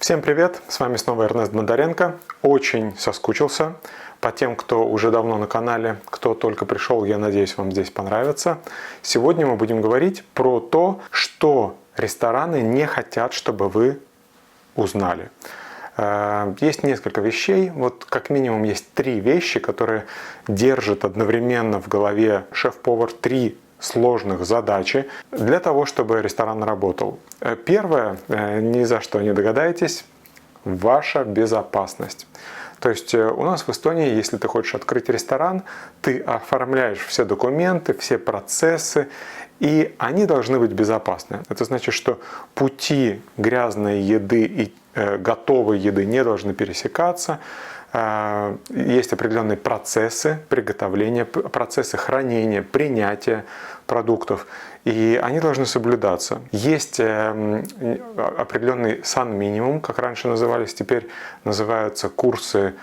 Всем привет! С вами снова Эрнест Бондаренко. Очень соскучился по тем, кто уже давно на канале, кто только пришел, я надеюсь, вам здесь понравится. Сегодня мы будем говорить про то, что рестораны не хотят, чтобы вы узнали. Есть несколько вещей, вот как минимум есть 3 вещи, которые держат одновременно в голове шеф-повар 3 сложных задачи для того, чтобы ресторан работал. Первое, ни за что не догадаетесь, ваша безопасность. То есть у нас в Эстонии, если ты хочешь открыть ресторан, ты оформляешь все документы, все процессы, и они должны быть безопасны. Это значит, что пути грязной еды и готовой еды не должны пересекаться. Есть определенные процессы приготовления, процессы хранения, принятия продуктов, и они должны соблюдаться. Есть определенный сан-минимум, как раньше назывались, теперь называются курсы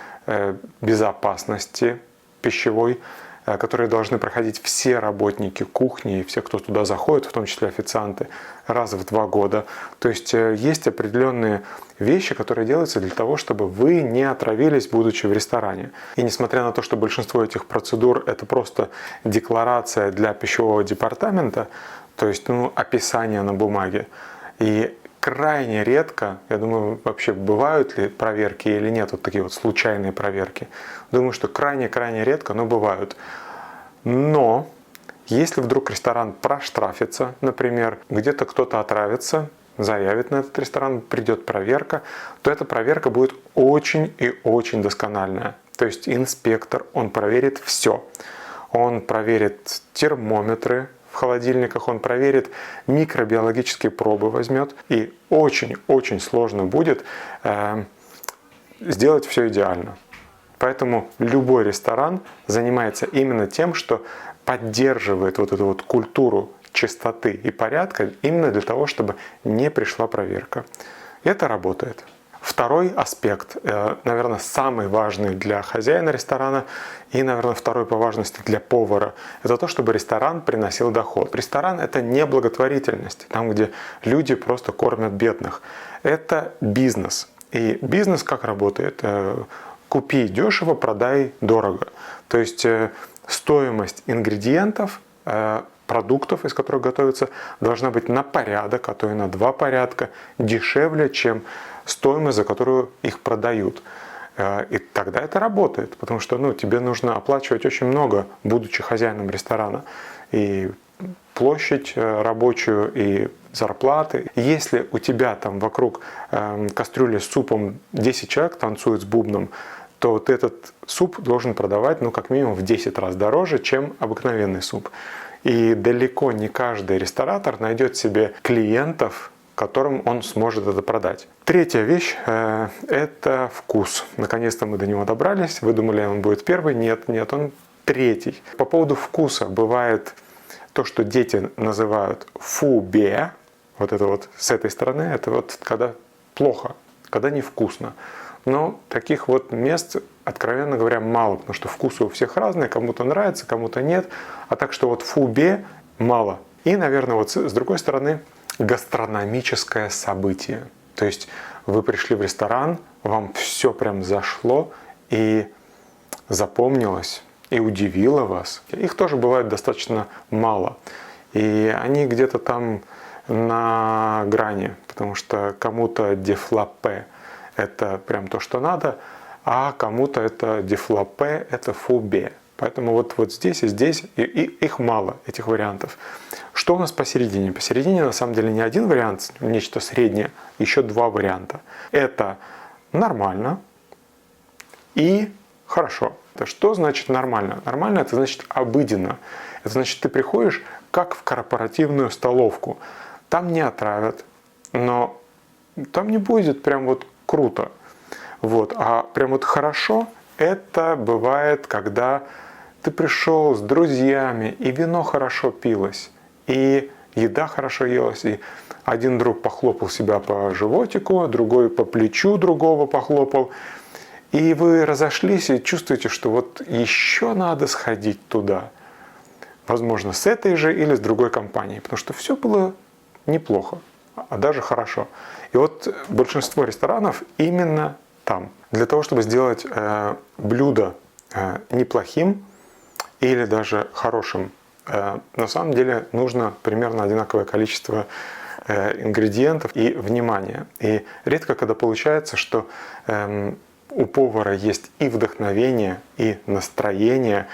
безопасности пищевой, которые должны проходить все работники кухни и все, кто туда заходит, в том числе официанты, раз в 2 года. То есть есть определенные вещи, которые делаются для того, чтобы вы не отравились, будучи в ресторане. И несмотря на то, что большинство этих процедур это просто декларация для пищевого департамента, то есть описание на бумаге, и крайне редко, я думаю, вообще бывают ли проверки или нет, вот такие вот случайные проверки. Думаю, что крайне-крайне редко, но бывают. Но если вдруг ресторан проштрафится, например, где-то кто-то отравится, заявит на этот ресторан, придет проверка, то эта проверка будет очень и очень доскональная. То есть инспектор, он проверит все. Он проверит термометры в холодильниках, он проверит микробиологические пробы, возьмет. И очень-очень сложно будет сделать все идеально. Поэтому любой ресторан занимается именно тем, что поддерживает вот эту вот культуру чистоты и порядка именно для того, чтобы не пришла проверка. И это работает. Второй аспект, наверное, самый важный для хозяина ресторана и, наверное, второй по важности для повара, это то, чтобы ресторан приносил доход. Ресторан – это не благотворительность, там, где люди просто кормят бедных. Это бизнес. И бизнес как работает? Купи дешево, продай дорого. То есть стоимость ингредиентов, продуктов, из которых готовится, должна быть на порядок, а то и на 2 порядка дешевле, чем стоимость, за которую их продают. И тогда это работает, потому что тебе нужно оплачивать очень много, будучи хозяином ресторана. И площадь рабочую, и зарплаты. Если у тебя там вокруг кастрюли с супом 10 человек танцуют с бубном, то вот этот суп должен продавать как минимум в 10 раз дороже, чем обыкновенный суп. И далеко не каждый ресторатор найдет себе клиентов, которым он сможет это продать. Третья вещь – это вкус. Наконец-то мы до него добрались. Вы думали, он будет первый? Нет, он третий. По поводу вкуса бывает то, что дети называют фу-бе. Вот это вот с этой стороны, это вот когда плохо, когда невкусно. Но таких вот мест, откровенно говоря, мало, потому что вкусы у всех разные, кому-то нравится, кому-то нет. А так что вот фу-бе мало. И, наверное, вот с другой стороны, гастрономическое событие. То есть вы пришли в ресторан, вам все прям зашло и запомнилось, и удивило вас. Их тоже бывает достаточно мало. И они где-то там на грани, потому что кому-то дефлапе это прям то, что надо, а кому-то это дефлапе, это фу-бе. Поэтому вот здесь и здесь, и их мало, этих вариантов. Что у нас посередине? Посередине на самом деле не один вариант, нечто среднее, еще 2 варианта. Это нормально и хорошо. Что значит нормально? Нормально – это значит обыденно. Это значит, ты приходишь как в корпоративную столовку. Там не отравят, но там не будет прям вот круто. А прям вот хорошо – это бывает, когда ты пришел с друзьями, и вино хорошо пилось, и еда хорошо елась, и один друг похлопал себя по животику, другой по плечу другого похлопал, и вы разошлись и чувствуете, что вот еще надо сходить туда. Возможно, с этой же или с другой компанией, потому что все было неплохо, а даже хорошо. И вот большинство ресторанов именно там. Для того, чтобы сделать блюдо неплохим или даже хорошим, на самом деле нужно примерно одинаковое количество ингредиентов и внимания. И редко когда получается, что у повара есть и вдохновение, и настроение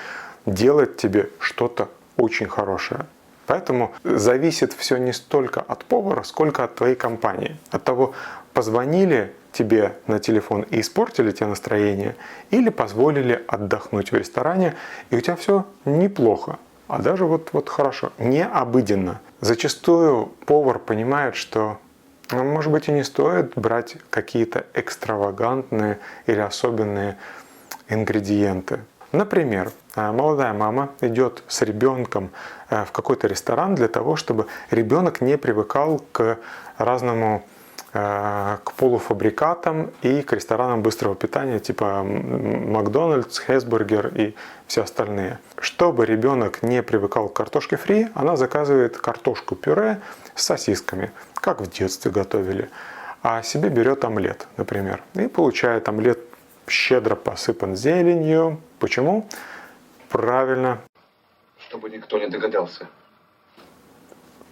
делать тебе что-то очень хорошее. Поэтому зависит все не столько от повара, сколько от твоей компании. От того, позвонили тебе на телефон и испортили тебе настроение, или позволили отдохнуть в ресторане, и у тебя все неплохо, а даже вот хорошо, необыденно. Зачастую повар понимает, что, может быть, и не стоит брать какие-то экстравагантные или особенные ингредиенты. Например, молодая мама идет с ребенком в какой-то ресторан для того, чтобы ребенок не привыкал к полуфабрикатам и к ресторанам быстрого питания типа Макдональдс, Хесбургер и все остальные. Чтобы ребенок не привыкал к картошке фри, она заказывает картошку-пюре с сосисками, как в детстве готовили. А себе берет омлет, например, и получает омлет щедро посыпан зеленью. Почему? Правильно. Чтобы никто не догадался.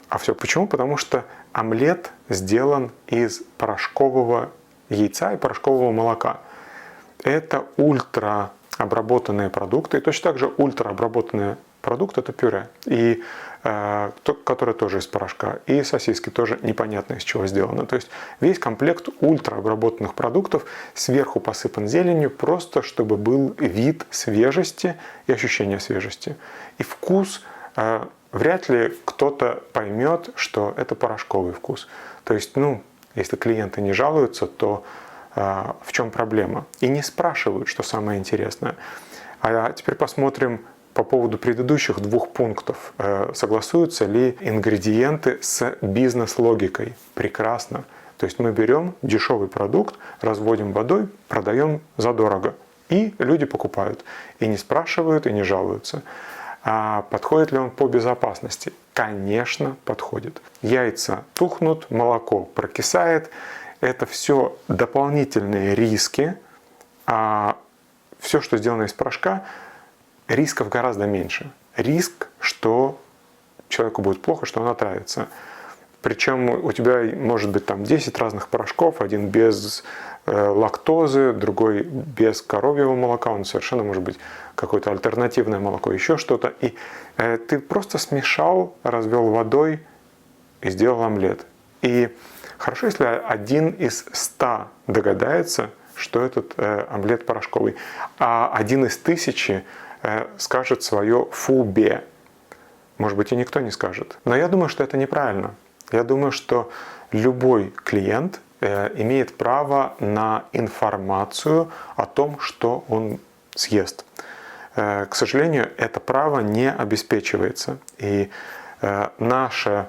А все почему? Потому что омлет сделан из порошкового яйца и порошкового молока. Это ультраобработанные продукты. И точно так же ультраобработанные продукты — это пюре, и, которое тоже из порошка. И сосиски тоже непонятно из чего сделано. То есть весь комплект ультраобработанных продуктов сверху посыпан зеленью, просто чтобы был вид свежести и ощущение свежести. И вкус вряд ли кто-то поймет, что это порошковый вкус. То есть, если клиенты не жалуются, то в чем проблема? И не спрашивают, что самое интересное. А теперь посмотрим по поводу предыдущих двух пунктов. Согласуются ли ингредиенты с бизнес-логикой? Прекрасно. То есть мы берем дешевый продукт, разводим водой, продаем задорого. И люди покупают. И не спрашивают, и не жалуются. А подходит ли он по безопасности? Конечно, подходит. Яйца тухнут, молоко прокисает. Это все дополнительные риски. А все, что сделано из порошка, рисков гораздо меньше. Риск, что человеку будет плохо, что он отравится. Причем у тебя может быть там 10 разных порошков, один без лактозы, другой без коровьего молока, он совершенно может быть какое-то альтернативное молоко, еще что-то. И ты просто смешал, развел водой и сделал омлет. И хорошо, если один из 100 догадается, что этот омлет порошковый, а один из 1000 скажет свое «фу-бе». Может быть, и никто не скажет. Но я думаю, что это неправильно. Я думаю, что любой клиент имеет право на информацию о том, что он съест. К сожалению, это право не обеспечивается. И наша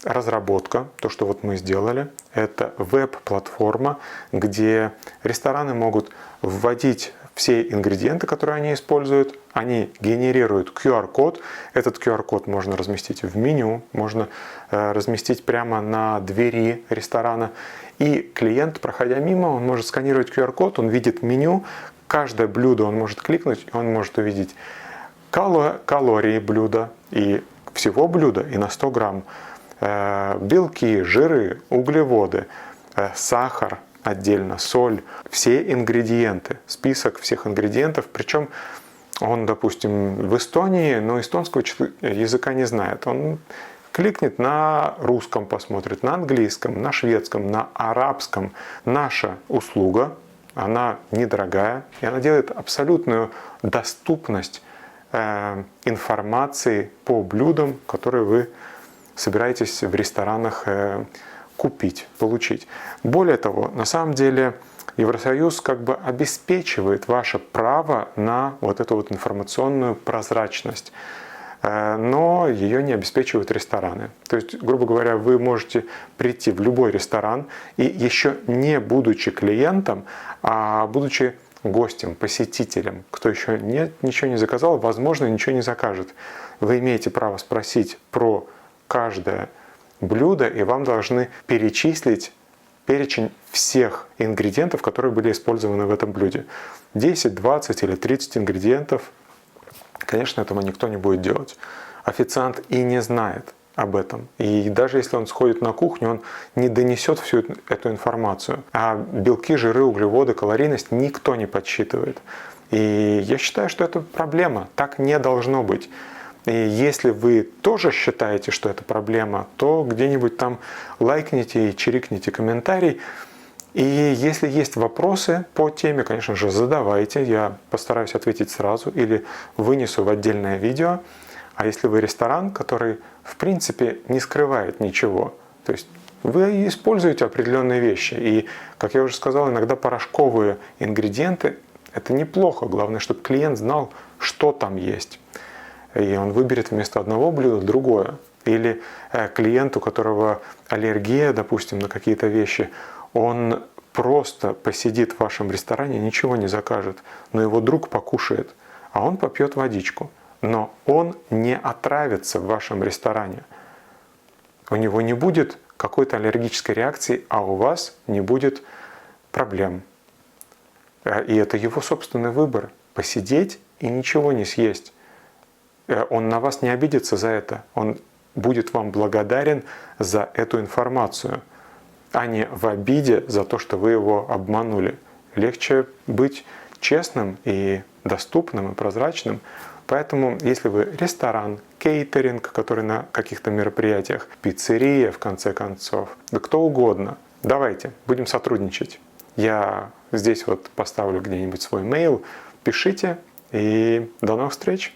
разработка, то, что вот мы сделали, это веб-платформа, где рестораны могут вводить все ингредиенты, которые они используют, они генерируют QR-код. Этот QR-код можно разместить в меню, можно разместить прямо на двери ресторана. И клиент, проходя мимо, он может сканировать QR-код, он видит меню, каждое блюдо он может кликнуть, и он может увидеть калории блюда, и всего блюда, и на 100 грамм, белки, жиры, углеводы, сахар, отдельно соль, все ингредиенты, список всех ингредиентов. Причем он, допустим, в Эстонии, но эстонского языка не знает. Он кликнет на русском, посмотрит, на английском, на шведском, на арабском. Наша услуга, она недорогая, и она делает абсолютную доступность информации по блюдам, которые вы собираетесь в ресторанах купить, получить. Более того, на самом деле Евросоюз как бы обеспечивает ваше право на вот эту вот информационную прозрачность, но ее не обеспечивают рестораны. То есть, грубо говоря, вы можете прийти в любой ресторан и еще не будучи клиентом, а будучи гостем, посетителем, кто еще ничего не заказал, возможно, ничего не закажет. Вы имеете право спросить про каждое блюдо, и вам должны перечислить перечень всех ингредиентов, которые были использованы в этом блюде. 10, 20 или 30 ингредиентов. Конечно, этого никто не будет делать. Официант и не знает об этом. И даже если он сходит на кухню, он не донесет всю эту информацию. А белки, жиры, углеводы, калорийность никто не подсчитывает. И я считаю, что это проблема. Так не должно быть. И если вы тоже считаете, что это проблема, то где-нибудь там лайкните и чирикните комментарий. И если есть вопросы по теме, конечно же, задавайте. Я постараюсь ответить сразу или вынесу в отдельное видео. А если вы ресторан, который в принципе не скрывает ничего, то есть вы используете определенные вещи. И, как я уже сказал, иногда порошковые ингредиенты – это неплохо. Главное, чтобы клиент знал, что там есть. И он выберет вместо одного блюда другое. Или клиент, у которого аллергия, допустим, на какие-то вещи, он просто посидит в вашем ресторане, ничего не закажет, но его друг покушает, а он попьет водичку. Но он не отравится в вашем ресторане. У него не будет какой-то аллергической реакции, а у вас не будет проблем. И это его собственный выбор – посидеть и ничего не съесть. Он на вас не обидится за это. Он будет вам благодарен за эту информацию, а не в обиде за то, что вы его обманули. Легче быть честным и доступным и прозрачным. Поэтому, если вы ресторан, кейтеринг, который на каких-то мероприятиях, пиццерия, в конце концов, да кто угодно, давайте, будем сотрудничать. Я здесь вот поставлю где-нибудь свой мейл, пишите, и до новых встреч!